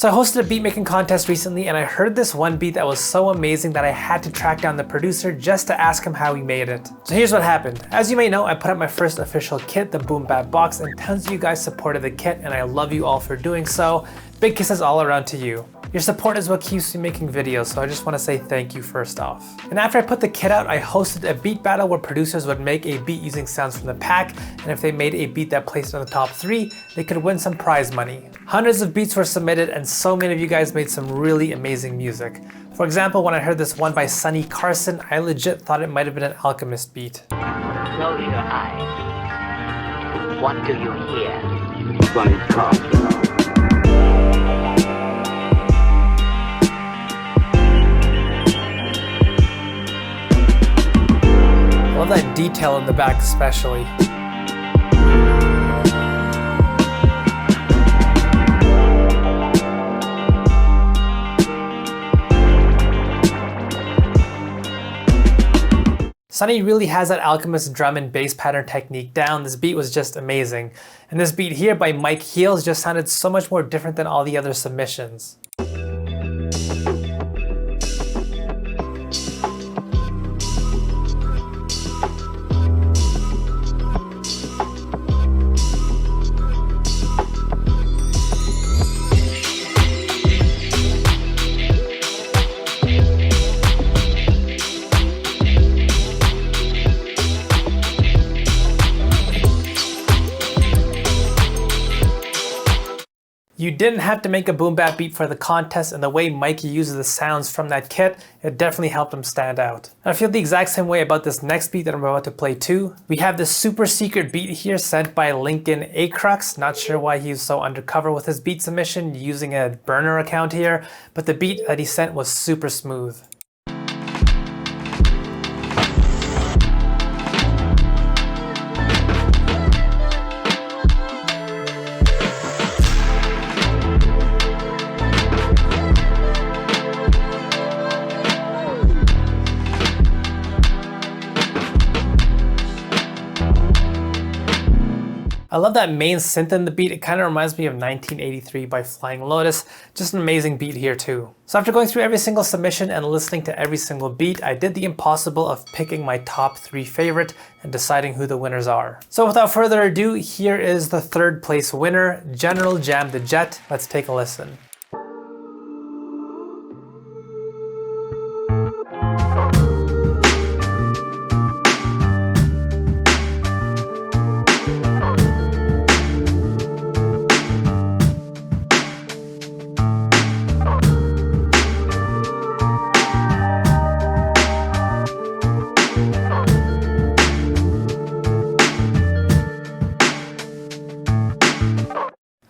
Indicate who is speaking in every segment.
Speaker 1: So I hosted a beat making contest recently and I heard this one beat that was so amazing that I had to track down the producer just to ask him how he made it. So here's what happened. As you may know, I put up my first official kit, the Boom Bap box, and tons of you guys supported the kit and I love you all for doing so. Big kisses all around to you. Your support is what keeps me making videos, so I just want to say thank you first off. And after I put the kit out, I hosted a beat battle where producers would make a beat using sounds from the pack, and if they made a beat that placed in the top 3, they could win some prize money. Hundreds of beats were submitted and so many of you guys made some really amazing music. For example, when I heard this one by Sonny Carson, I legit thought it might have been an Alchemist beat.
Speaker 2: Close your eyes. What do you hear?
Speaker 3: Sonny Carson.
Speaker 1: I love that detail in the back especially. Sonny really has that Alchemist drum and bass pattern technique down. This beat was just amazing. And this beat here by Mike Heels just sounded so much more different than all the other submissions. You didn't have to make a boom bap beat for the contest, and the way Mikey uses the sounds from that kit, it definitely helped him stand out. And I feel the exact same way about this next beat that I'm about to play too. We have this super secret beat here sent by Lincoln Acrux. Not sure why he's so undercover with his beat submission using a burner account here, but the beat that he sent was super smooth. I love that main synth in the beat. It kind of reminds me of 1983 by Flying Lotus. Just an amazing beat here too. So after going through every single submission and listening to every single beat, I did the impossible of picking my top 3 favorite and deciding who the winners are. So without further ado, here is the 3rd place winner, General Jam the Jet. Let's take a listen.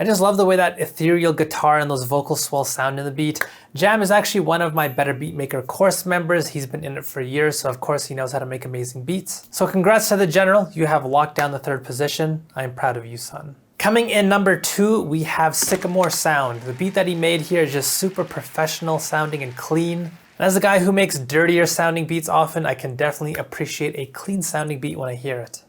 Speaker 1: I just love the way that ethereal guitar and those vocal swells sound in the beat. Jam is actually one of my Better Beatmaker course members. He's been in it for years, so of course he knows how to make amazing beats. So congrats to the General, you have locked down the 3rd position. I am proud of you, son. Coming in number 2, we have Sycamore Sound. The beat that he made here is just super professional sounding and clean. And as a guy who makes dirtier sounding beats often, I can definitely appreciate a clean sounding beat when I hear it.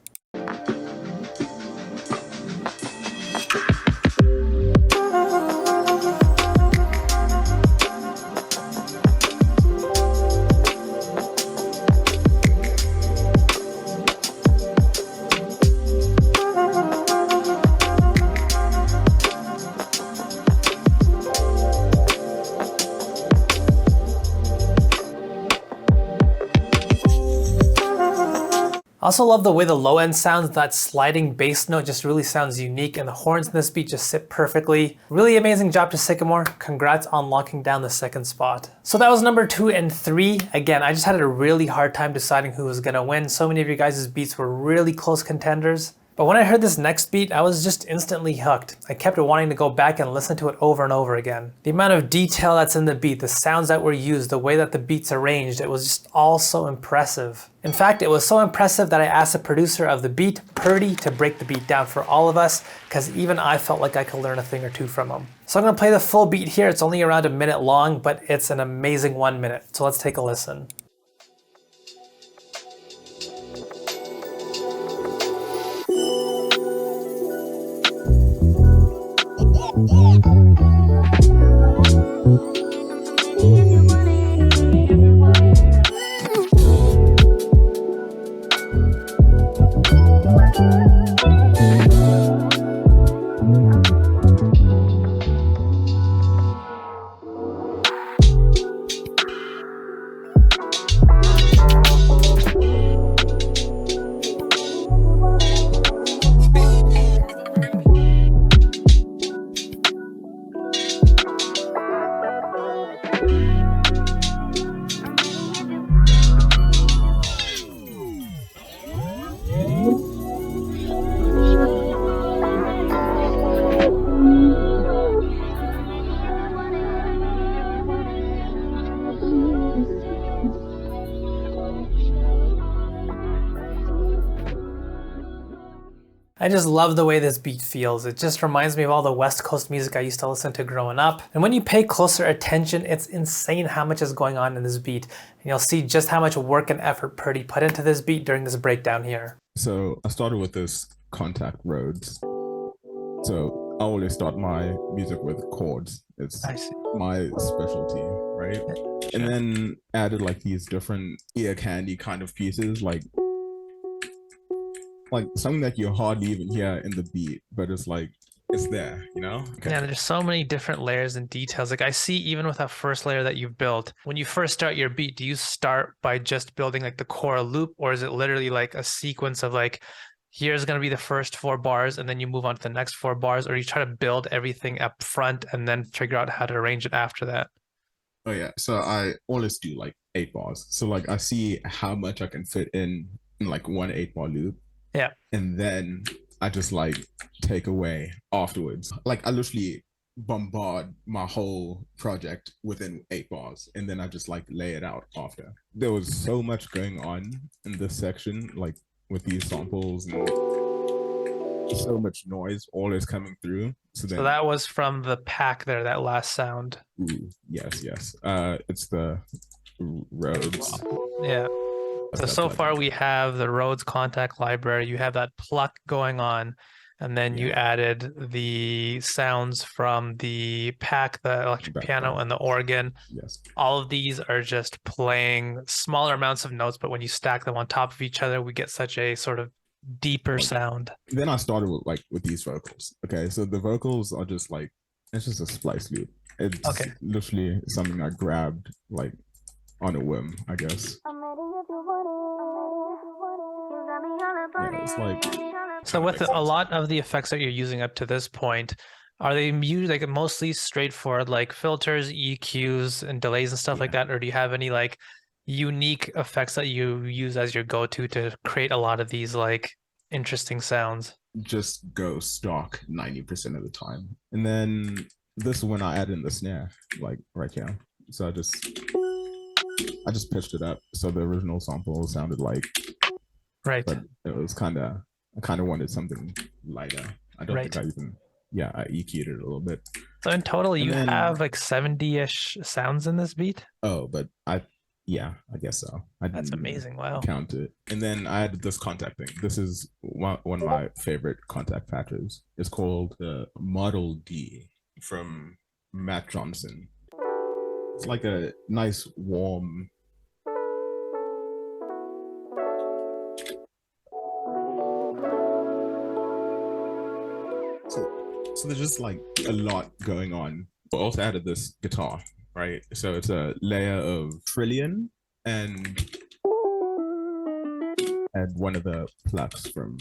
Speaker 1: I also love the way the low end sounds. That sliding bass note just really sounds unique and the horns in this beat just sit perfectly. Really amazing job to Sycamore. Congrats on locking down the 2nd spot. So that was number 2 and 3. Again, I just had a really hard time deciding who was gonna win. So many of you guys' beats were really close contenders. But when I heard this next beat, I was just instantly hooked. I kept wanting to go back and listen to it over and over again. The amount of detail that's in the beat, the sounds that were used, the way that the beat's arranged, it was just all so impressive. In fact, it was so impressive that I asked the producer of the beat, Purdy, to break the beat down for all of us, because even I felt like I could learn a thing or two from him. So I'm gonna play the full beat here. It's only around a minute long, but it's an amazing 1 minute. So let's take a listen. I just love the way this beat feels. It just reminds me of all the West Coast music I used to listen to growing up. And when you pay closer attention, it's insane how much is going on in this beat. And you'll see just how much work and effort Purdy put into this beat during this breakdown here.
Speaker 3: So I started with this contact Rhodes. So I always start my music with chords. It's my specialty, right? Sure. And then added like these different ear candy kind of pieces, like something that you hardly even hear in the beat, but it's like, it's there, you know?
Speaker 1: Okay. Yeah, there's so many different layers and details. Like I see even with that first layer that you've built, when you first start your beat, do you start by just building like the core loop, or is it literally like a sequence of like, here's going to be the first 4 bars and then you move on to the next 4 bars, or you try to build everything up front and then figure out how to arrange it after that?
Speaker 3: Oh yeah, so I always do like 8 bars. So like I see how much I can fit in like one 8-bar loop.
Speaker 1: Yeah.
Speaker 3: And then I just like take away afterwards. Like I literally bombard my whole project within 8 bars, and then I just like lay it out after. There was so much going on in this section, like with these samples and so much noise always coming through.
Speaker 1: So that was from the pack there, that last sound.
Speaker 3: Ooh, yes. It's the Rhodes.
Speaker 1: Yeah. So far we have the Rhodes contact library. You have that pluck going on, and then you added the sounds from the pack, the electric piano and the organ.
Speaker 3: Yes.
Speaker 1: All of these are just playing smaller amounts of notes, but when you stack them on top of each other, we get such a sort of deeper sound.
Speaker 3: Then I started with these vocals. Okay, so the vocals are just like, it's just a splice loop. It's literally something I grabbed like on a whim, I guess. Yeah, it's like,
Speaker 1: so with a lot of the effects that you're using up to this point, are they like mostly straightforward like filters, EQs, and delays and stuff like that, or do you have any like unique effects that you use as your go-to to create a lot of these like interesting sounds?
Speaker 3: Just go stock 90% of the time, and then this is when I add in the snare, like right here. So I just pitched it up so the original sample sounded like, but it was I kind of wanted something lighter. I don't think I even I EQ'd it a little bit.
Speaker 1: So in total you have like 70-ish sounds in this beat?
Speaker 3: Oh, but I guess so.
Speaker 1: That's amazing. Wow.
Speaker 3: Count it. And then I added this contact thing. This is one of my favorite contact patches. It's called Model D from Matt Johnson. It's like a nice warm so there's just like a lot going on. I also added this guitar, right? So it's a layer of Trillion and one of the plucks from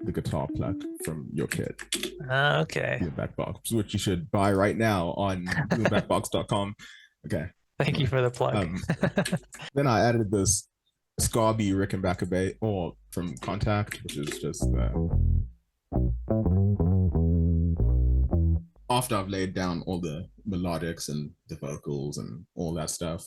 Speaker 3: the guitar pluck from your kit.
Speaker 1: Okay.
Speaker 3: Your back box, which you should buy right now on backbox.com. Okay.
Speaker 1: Thank you for the plug.
Speaker 3: Then I added this Scarby Rickenbacker Bay or from Contact, which is just after I've laid down all the melodics and the vocals and all that stuff.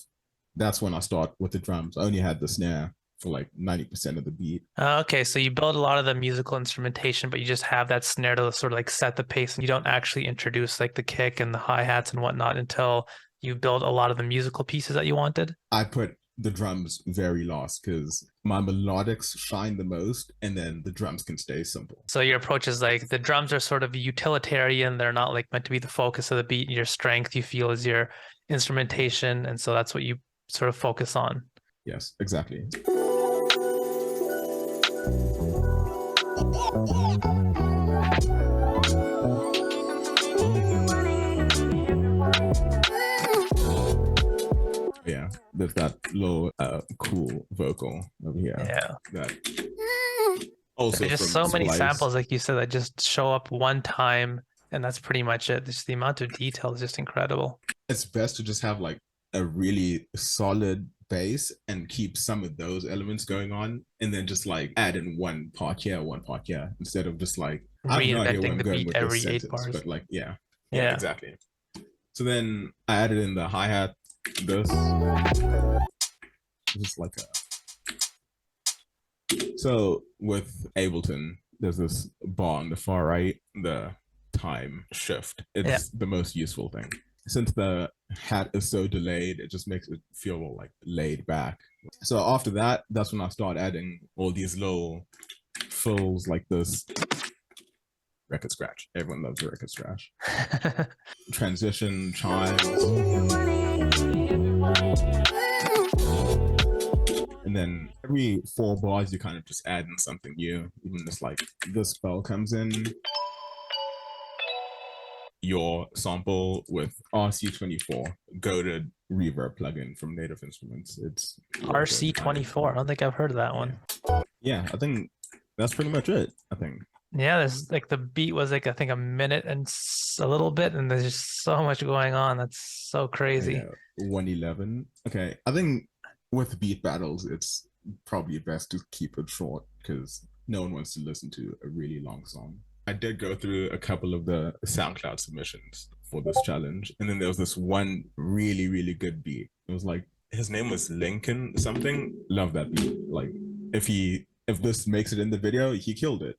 Speaker 3: That's when I start with the drums. I only had the snare for like 90% of the beat.
Speaker 1: Okay, so you build a lot of the musical instrumentation, but you just have that snare to sort of like set the pace, and you don't actually introduce like the kick and the hi-hats and whatnot until you build a lot of the musical pieces that you wanted?
Speaker 3: I put the drums very last because my melodics shine the most, and then the drums can stay simple.
Speaker 1: So your approach is like the drums are sort of utilitarian. They're not like meant to be the focus of the beat. Your strength you feel is your instrumentation, and so that's what you sort of focus on.
Speaker 3: Yes, exactly. Yeah, there's that little cool vocal over here.
Speaker 1: Yeah.
Speaker 3: That also
Speaker 1: there's just so many samples, like you said, that just show up one time, and that's pretty much it. Just the amount of detail is just incredible.
Speaker 3: It's best to just have like a really solid bass and keep some of those elements going on, and then just like add in one part here, one part here, instead of just like, I have no idea where
Speaker 1: Reinventing
Speaker 3: I'm
Speaker 1: the
Speaker 3: going
Speaker 1: beat
Speaker 3: with this
Speaker 1: every 8
Speaker 3: sentence,
Speaker 1: bars.
Speaker 3: but like, yeah,
Speaker 1: Yeah.
Speaker 3: exactly. So then I added in the hi-hat, this, just like so with Ableton, there's this bar on the far right, the time shift. It's the most useful thing. Since the hat is so delayed, it just makes it feel like laid back. So after that, that's when I start adding all these little fills like this. Record scratch. Everyone loves a record scratch. Transition, chimes. And then every 4 bars, you kind of just add in something new. Even just like this bell comes in, your sample with RC24, goated reverb plugin from Native Instruments. It's
Speaker 1: RC24. I don't think I've heard of that one.
Speaker 3: Yeah, I think that's pretty much it. I think.
Speaker 1: Yeah, there's like the beat was like I think a minute and a little bit, and there's just so much going on. That's so crazy.
Speaker 3: Yeah, 111. Okay, I think with beat battles, it's probably best to keep it short because no one wants to listen to a really long song. I did go through a couple of the SoundCloud submissions for this challenge, and then there was this one really, really good beat. It was like his name was Lincoln something. Love that beat. Like if this makes it in the video, he killed it.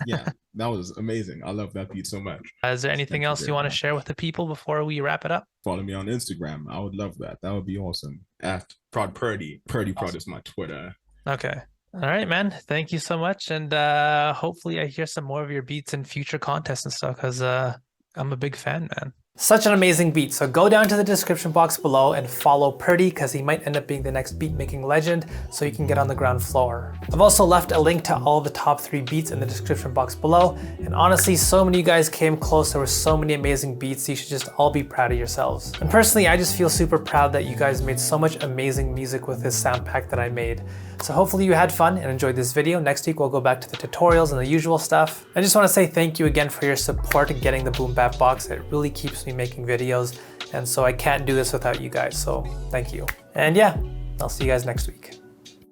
Speaker 3: Yeah, that was amazing. I love that beat so much.
Speaker 1: Is there anything else you want to share with the people before we wrap it up?
Speaker 3: Follow me on Instagram. I would love that. That would be awesome. At Prod Purdy. Purdy Prod is my Twitter.
Speaker 1: Okay. All right, man. Thank you so much. And hopefully I hear some more of your beats in future contests and stuff because I'm a big fan, man. Such an amazing beat. So go down to the description box below and follow Purdy because he might end up being the next beat making legend so you can get on the ground floor. I've also left a link to all of the top 3 beats in the description box below. And honestly, so many of you guys came close. There were so many amazing beats. You should just all be proud of yourselves. And personally, I just feel super proud that you guys made so much amazing music with this sound pack that I made. So hopefully you had fun and enjoyed this video. Next week, we'll go back to the tutorials and the usual stuff. I just want to say thank you again for your support in getting the Boom Bap box. It really keeps me making videos. And so I can't do this without you guys. So thank you. And yeah, I'll see you guys next week.